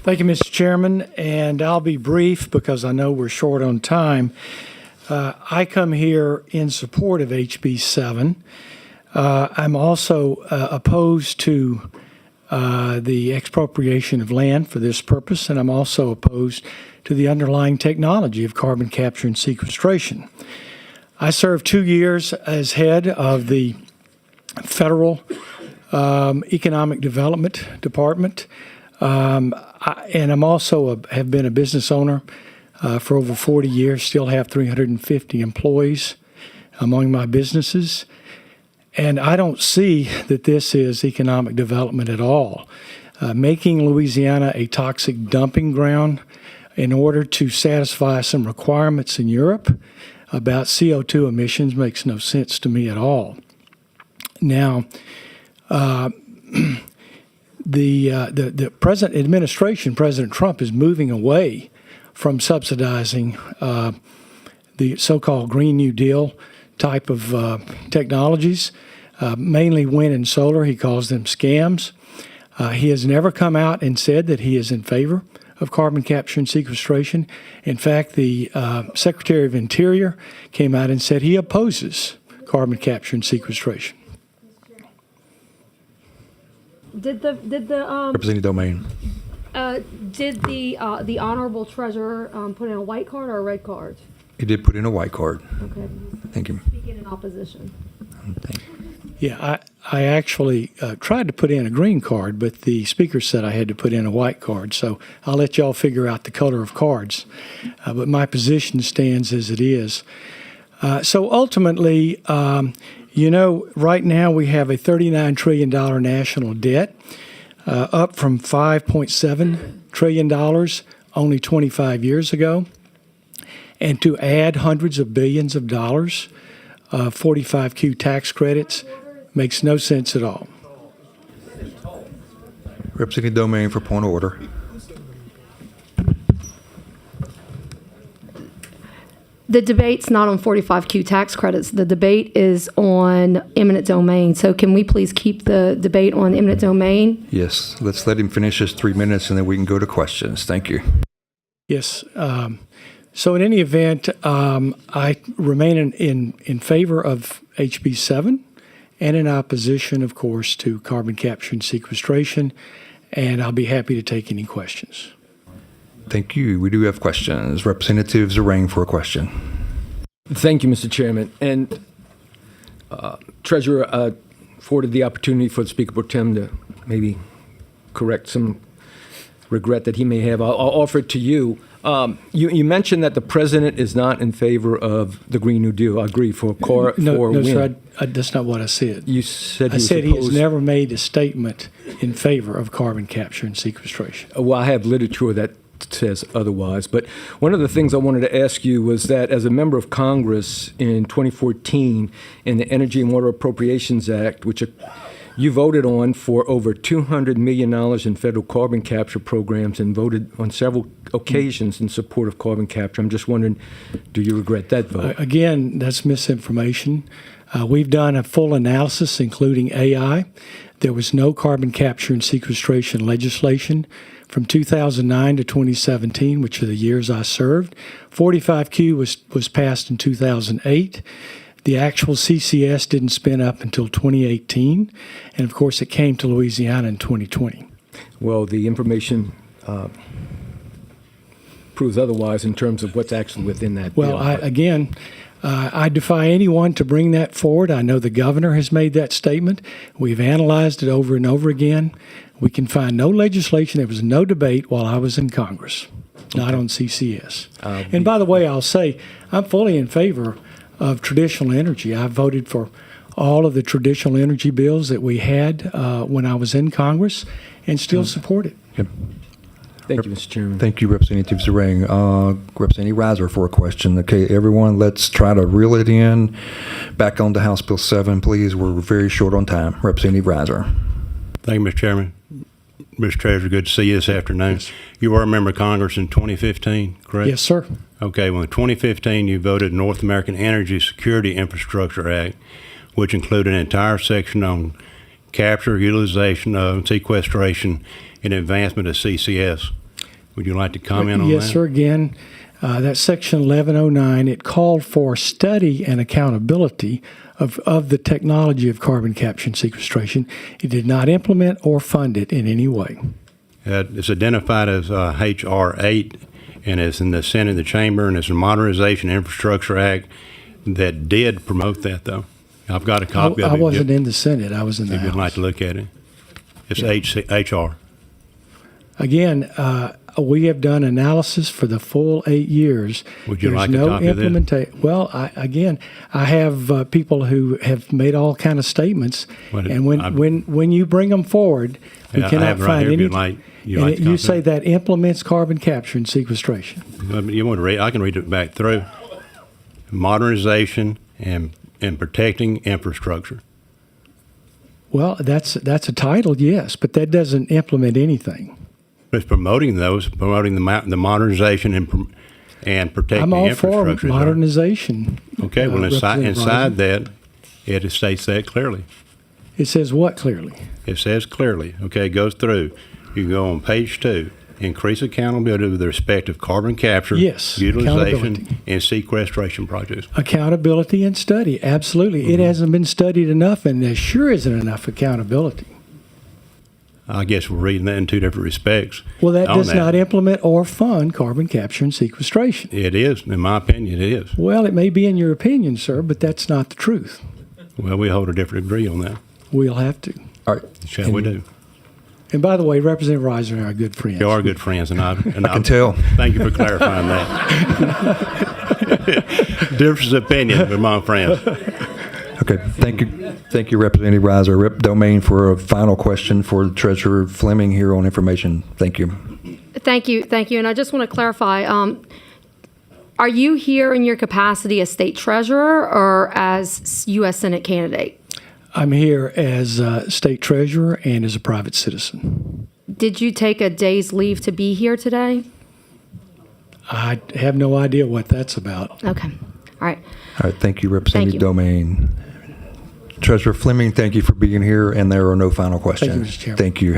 Thank you, Mr. Chairman, and I'll be brief because I know we're short on time. I come here in support of HB 7. I'm also opposed to the expropriation of land for this purpose, and I'm also opposed to the underlying technology of carbon capture and sequestration. I served 2 years as head of the Federal Economic Development Department, and I'm also have been a business owner for over 40 years, still have 350 employees among my businesses. And I don't see that this is economic development at all. Making Louisiana a toxic dumping ground in order to satisfy some requirements in Europe about CO2 emissions makes no sense to me at all. Now, the present administration, President Trump, is moving away from subsidizing the so-called Green New Deal type of technologies, mainly wind and solar. He calls them scams. He has never come out and said that he is in favor of carbon capture and sequestration. In fact, the Secretary of Interior came out and said he opposes carbon capture and sequestration. Did the Representative Domain. did the honorable treasurer put in a white card or a red card? He did put in a white card. Okay. Thank you. Speaking in opposition. Thank you. Yeah, I actually tried to put in a green card, but the speaker said I had to put in a white card. So I'll let y'all figure out the color of cards. But my position stands as it is. So ultimately, right now we have a $39 trillion national debt, up from $5.7 trillion only 25 years ago. And to add hundreds of billions of dollars, 45Q tax credits, makes no sense at all. Representative Domain for point of order. The debate's not on 45Q tax credits. The debate is on eminent domain. So can we please keep the debate on eminent domain? Yes, let's let him finish his 3 minutes and then we can go to questions. Thank you. Yes. So in any event, I remain in favor of HB 7 and in opposition, of course, to carbon capture and sequestration, and I'll be happy to take any questions. Thank you. We do have questions. Representative Zarang for a question. Thank you, Mr. Chairman. And Treasurer afforded the opportunity for the Speaker Pro Tem to maybe correct some regret that he may have. I'll offer it to you. You mentioned that the president is not in favor of the Green New Deal. I agree for wind. No, sir, that's not what I said. You said I said he has never made a statement in favor of carbon capture and sequestration. Well, I have literature that says otherwise. But one of the things I wanted to ask you was that as a member of Congress in 2014 in the Energy and Water Appropriations Act, which you voted on for over $200 million in federal carbon capture programs and voted on several occasions in support of carbon capture. I'm just wondering, do you regret that vote? Again, that's misinformation. We've done a full analysis, including AI. There was no carbon capture and sequestration legislation from 2009 to 2017, which are the years I served. 45Q was passed in 2008. The actual CCS didn't spin up until 2018, and of course it came to Louisiana in 2020. Well, the information proves otherwise in terms of what's actually within that bill. Well, I defy anyone to bring that forward. I know the governor has made that statement. We've analyzed it over and over again. We can find no legislation. There was no debate while I was in Congress, not on CCS. And by the way, I'll say I'm fully in favor of traditional energy. I voted for all of the traditional energy bills that we had when I was in Congress and still support it. Yep. Thank you, Mr. Chairman. Thank you, Representative Zarang. Representative Reiser for a question. Okay, everyone, let's try to reel it in. Back on to House Bill 7, please. We're very short on time. Representative Reiser. Thank you, Mr. Chairman. Mr. Treasurer, good to see you this afternoon. Yes. You were a member of Congress in 2015, correct? Yes, sir. Okay, well, in 2015, you voted North American Energy Security Infrastructure Act, which included an entire section on capture, utilization, sequestration, and advancement of CCS. Would you like to comment on that? Yes, sir. Again, that section 1109, it called for study and accountability of the technology of carbon capture and sequestration. It did not implement or fund it in any way. It's identified as H.R. 8, and it's in the Senate, the Chamber, and it's a Modernization Infrastructure Act that did promote that, though. I've got a copy of it. I wasn't in the Senate. I was in the If you'd like House. to look at it. It's H.R. Again, we have done analysis for the full 8 years. Would you There's like a no copy of this? Well, I have people who have made all kind of statements, Well, and when you bring them forward, we Yeah, I cannot have it right find here if any. you'd like. You'd and like to you copy say it? that implements carbon capture and sequestration. You want to read? I can read it back through. Modernization and protecting infrastructure. Well, that's a title, yes, but that doesn't implement anything. It's promoting the modernization and protecting I'm all for infrastructure. sir. modernization. Okay, well, inside Representative that, it states that clearly. It says what clearly? It says clearly, okay, it goes through. You can go on page 2, increase accountability with respect to carbon capture, Yes, utilization, accountability. and sequestration projects. Accountability and study, absolutely. Mm-hmm. It hasn't been studied enough, and there sure isn't enough accountability. I guess we're reading that in two different respects. Well, that on does not implement or fund carbon capture and sequestration. It is, in my opinion, it is. Well, it may be in your opinion, sir, but that's not the truth. Well, we hold a different degree on that. We'll have to. All right. Shall we do? And by the way, Representative Reiser and I are good friends. You are good friends, and I can tell. Thank you for clarifying that. Difference of opinion with my friends. Okay, thank you, Representative Reiser. Rep. Domain for a final question for Treasurer Fleming here on information. Thank you. Thank you. And I just want to clarify, are you here in your capacity as state treasurer or as U.S. Senate candidate? I'm here as state treasurer and as a private citizen. Did you take a day's leave to be here today? I have no idea what that's about. Okay. All right. All right, thank you, Representative you. Domain. Treasurer Fleming, thank you for being here, and there are no final questions. Mr. Chairman. Thank you.